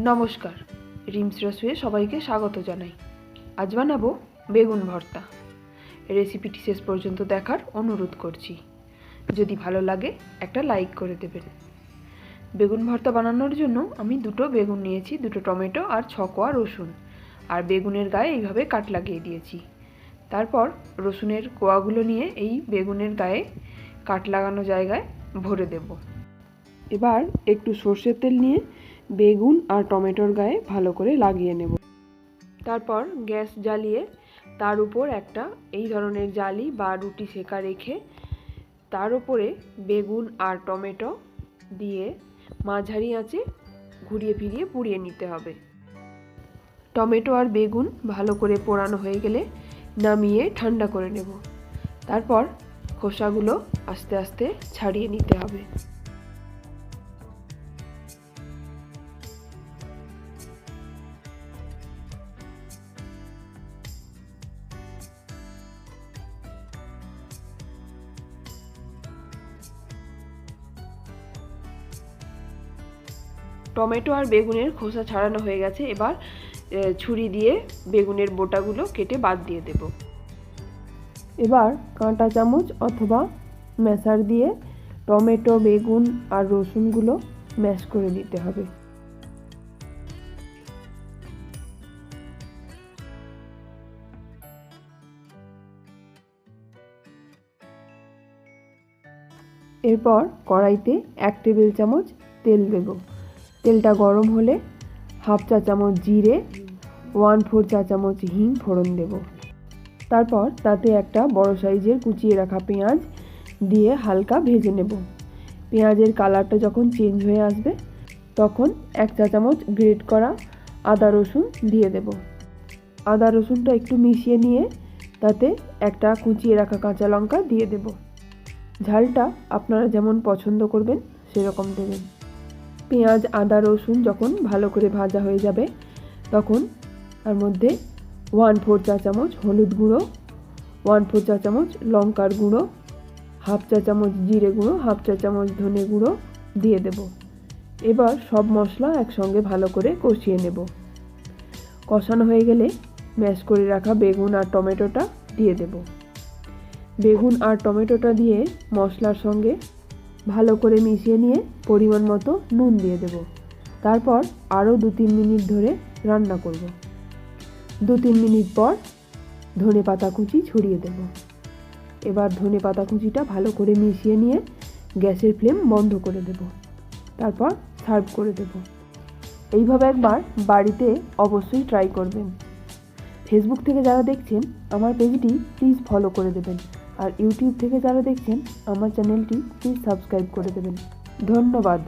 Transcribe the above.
নমস্কার, রিমস রসুয়ে সবাইকে স্বাগত জানাই। আজ বানাবো বেগুন ভর্তা। রেসিপিটি শেষ পর্যন্ত দেখার অনুরোধ করছি। যদি ভালো লাগে একটা লাইক করে দেবেন। বেগুন ভর্তা বানানোর জন্য আমি 2টো বেগুন নিয়েছি, 2টো টমেটো আর 6 কোয়া রসুন, আর বেগুনের গায়ে এইভাবে কাট লাগিয়ে দিয়েছি। তারপর রসুনের কোয়াগুলো নিয়ে এই বেগুনের গায়ে কাট লাগানো জায়গায় ভরে দেব। এবার একটু সর্ষের তেল নিয়ে বেগুন আর টমেটোর গায়ে ভালো করে লাগিয়ে নেব। তারপর গ্যাস জ্বালিয়ে তার উপর একটা এই ধরনের জালি বা রুটি সেকা রেখে তার উপরে বেগুন আর টমেটো দিয়ে মাঝারি আঁচে ঘুরিয়ে ফিরিয়ে পুড়িয়ে নিতে হবে। টমেটো আর বেগুন ভালো করে পোড়ানো হয়ে গেলে নামিয়ে ঠান্ডা করে নেব। তারপর খোসাগুলো আস্তে আস্তে ছাড়িয়ে নিতে হবে। টমেটো আর বেগুনের খোসা ছাড়ানো হয়ে গেছে। এবার ছুরি দিয়ে বেগুনের বোটাগুলো কেটে বাদ দিয়ে দেব। এবার কাঁটা চামচ অথবা ম্যাশার দিয়ে টমেটো, বেগুন আর রসুনগুলো ম্যাশ করে দিতে হবে। এরপর কড়াইতে 1 টেবিল চামচ তেল দেব। তেলটা গরম হলে 1/2 চা চামচ জিরে, 1/4 চা চামচ হিং ফোড়ন দেব। তারপর তাতে একটা বড় সাইজের কুচিয়ে রাখা পেঁয়াজ দিয়ে হালকা ভেজে নেব। পেঁয়াজের কালারটা যখন চেঞ্জ হয়ে আসবে তখন 1 চা চামচ গ্রেট করা আদা রসুন দিয়ে দেব। আদা রসুনটা একটু মিশিয়ে নিয়ে তাতে একটা কুচিয়ে রাখা কাঁচা লঙ্কা দিয়ে দেব। ঝালটা আপনারা যেমন পছন্দ করবেন সেরকম দেবেন। পেঁয়াজ, আদা, রসুন যখন ভালো করে ভাজা হয়ে যাবে তখন তার মধ্যে 1/4 চা চামচ হলুদ গুঁড়ো, 1/4 চা চামচ লঙ্কার গুঁড়ো, 1/2 চা চামচ জিরে গুঁড়ো, 1/2 চা চামচ ধনে গুঁড়ো দিয়ে দেব। এবার সব মশলা একসঙ্গে ভালো করে কষিয়ে নেব। কষানো হয়ে গেলে ম্যাশ করে রাখা বেগুন আর টমেটোটা দিয়ে দেব। বেগুন আর টমেটোটা দিয়ে মশলার সঙ্গে ভালো করে মিশিয়ে নিয়ে পরিমাণ মতো নুন দিয়ে দেব। তারপর আরও 2-3 মিনিট ধরে রান্না করব। 2-3 মিনিট পর ধনে পাতা কুচি ছড়িয়ে দেব। এবার ধনে পাতা কুচিটা ভালো করে মিশিয়ে নিয়ে গ্যাসের ফ্লেম বন্ধ করে দেব। তারপর সার্ভ করে দেব। এইভাবে একবার বাড়িতে অবশ্যই ট্রাই করবেন। ফেসবুক থেকে যারা দেখছেন আমার পেজটি প্লিজ ফলো করে দেবেন, আর ইউটিউব থেকে যারা দেখছেন আমার চ্যানেলটি প্লিজ সাবস্ক্রাইব করে দেবেন। ধন্যবাদ।